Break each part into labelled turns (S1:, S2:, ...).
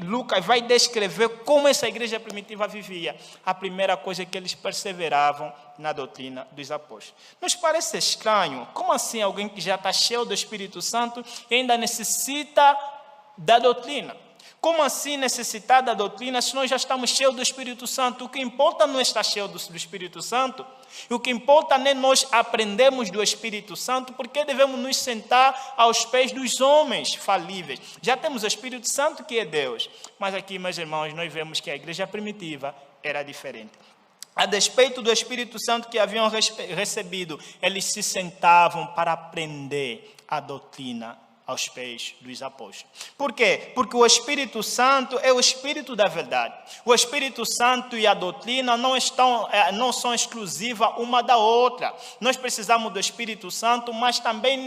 S1: Lucas vai descrever como essa igreja primitiva vivia. A primeira coisa é que eles perseveravam na doutrina dos apóstolos. Nos parece estranho, como assim alguém que já está cheio do Espírito Santo e ainda necessita da doutrina? Como assim necessitar da doutrina se nós já estamos cheios do Espírito Santo? O que importa não é estar cheio do Espírito Santo. E o que importa não é nós aprendermos do Espírito Santo, porque devemos nos sentar aos pés dos homens falíveis. Já temos o Espírito Santo, que é Deus. Mas aqui, meus irmãos, nós vemos que a igreja primitiva era diferente. A despeito do Espírito Santo que haviam recebido, eles se sentavam para aprender a doutrina aos pés dos apóstolos. Por quê? Porque o Espírito Santo é o Espírito da verdade. O Espírito Santo e a doutrina não são exclusivas uma da outra. Nós precisamos do Espírito Santo, mas também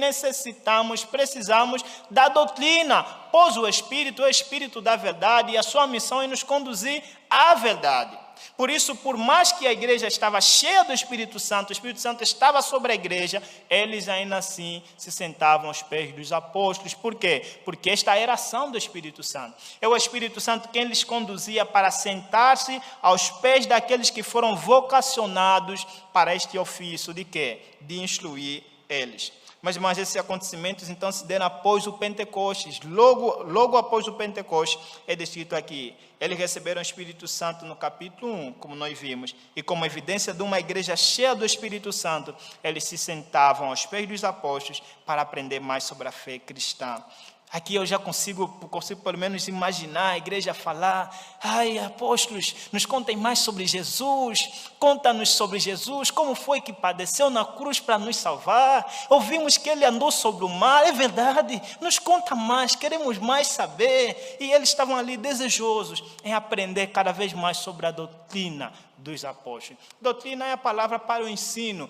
S1: precisamos da doutrina, pois o Espírito é o Espírito da verdade e a sua missão é nos conduzir à verdade. Por isso, por mais que a igreja estava cheia do Espírito Santo, o Espírito Santo estava sobre a igreja, eles ainda assim se sentavam aos pés dos apóstolos. Por quê? Porque esta era a ação do Espírito Santo. É o Espírito Santo quem lhes conduzia para sentar-se aos pés daqueles que foram vocacionados para este ofício de quê? De instruir eles. Mas esses acontecimentos então se deram após o Pentecostes. Logo após o Pentecostes, é descrito aqui. Eles receberam o Espírito Santo no capítulo 1, como nós vimos. E como evidência de uma igreja cheia do Espírito Santo, eles se sentavam aos pés dos apóstolos para aprender mais sobre a fé cristã. Aqui eu já consigo pelo menos imaginar a igreja falar: ai, apóstolos, nos contem mais sobre Jesus, conta-nos sobre Jesus, como foi que padeceu na cruz para nos salvar, ouvimos que ele andou sobre o mar, é verdade, nos conta mais, queremos mais saber. E eles estavam ali desejosos em aprender cada vez mais sobre a doutrina dos apóstolos. Doutrina é a palavra para o ensino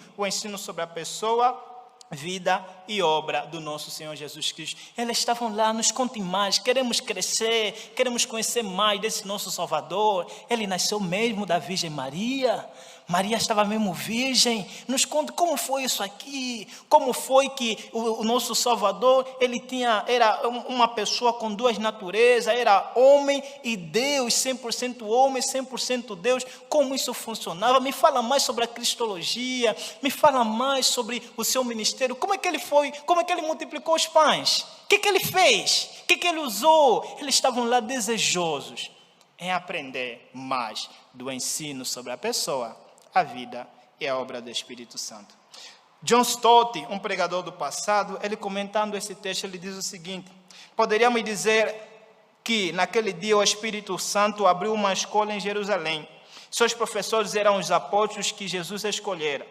S1: sobre a pessoa, vida e obra do nosso Senhor Jesus Cristo. Eles estavam lá, nos contem mais, queremos crescer, queremos conhecer mais desse nosso Salvador. Ele nasceu mesmo da Virgem Maria. Maria estava mesmo virgem. Nos conta como foi isso aqui, como foi que o nosso Salvador, era uma pessoa com duas naturezas, era homem e Deus, 100% homem, 100% Deus. Como isso funcionava? Me fala mais sobre a cristologia, me fala mais sobre o seu ministério. Como é que ele foi? Como é que ele multiplicou os pães? O que ele fez? O que ele usou? Eles estavam lá desejosos em aprender mais do ensino sobre a pessoa, a vida e a obra do Espírito Santo. John Stott, um pregador do passado, ele comentando esse texto, ele diz o seguinte: poderíamos dizer que naquele dia o Espírito Santo abriu uma escola em Jerusalém. Seus professores eram os apóstolos que Jesus escolhera.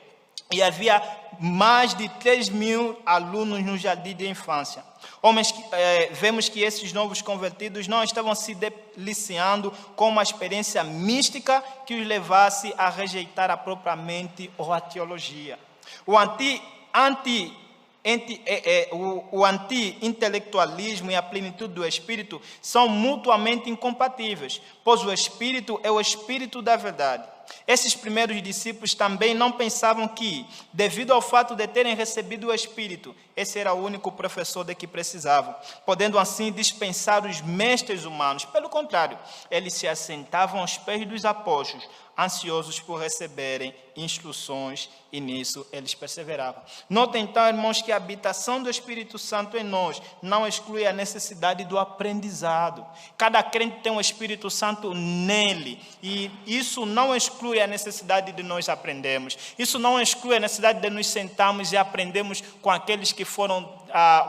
S1: E havia mais de 3.000 alunos no jardim de infância. Vemos que esses novos convertidos não estavam se deliciando com uma experiência mística que os levasse a rejeitar a própria mente ou a teologia. O anti-intelectualismo e a plenitude do Espírito são mutuamente incompatíveis, pois o Espírito é o Espírito da verdade. Esses primeiros discípulos também não pensavam que, devido ao fato de terem recebido o Espírito, esse era o único professor de que precisavam, podendo assim dispensar os mestres humanos. Pelo contrário, eles se assentavam aos pés dos apóstolos, ansiosos por receberem instruções, e nisso eles perseveravam. Notem então, irmãos, que a habitação do Espírito Santo em nós não exclui a necessidade do aprendizado. Cada crente tem o Espírito Santo nele, e isso não exclui a necessidade de nós aprendermos. Isso não exclui a necessidade de nos sentarmos e aprendermos com aqueles que foram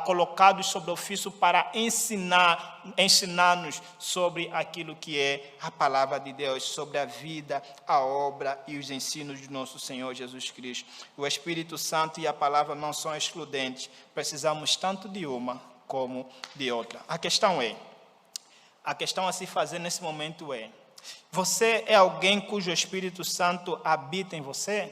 S1: colocados sobre ofício para ensinar-nos sobre aquilo que é a palavra de Deus, sobre a vida, a obra e os ensinos de nosso Senhor Jesus Cristo. O Espírito Santo e a palavra não são excludentes. Precisamos tanto de uma como de outra. A questão a se fazer nesse momento é: você é alguém cujo Espírito Santo habita em você?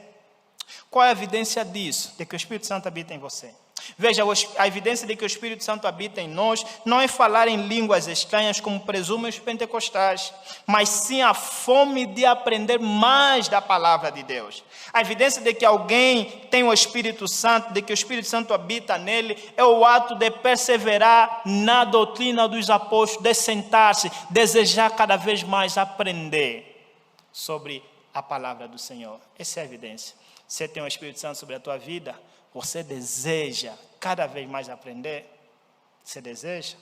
S1: Qual é a evidência disso, de que o Espírito Santo habita em você? Veja, a evidência de que o Espírito Santo habita em nós não é falar em línguas estranhas como presumem os pentecostais, mas sim a fome de aprender mais da palavra de Deus. A evidência de que alguém tem o Espírito Santo, de que o Espírito Santo habita nele, é o ato de perseverar na doutrina dos apóstolos, de sentar-se, desejar cada vez mais aprender sobre a palavra do Senhor. Essa é a evidência. Você tem o Espírito Santo sobre a tua vida, você deseja cada vez mais aprender? Você deseja?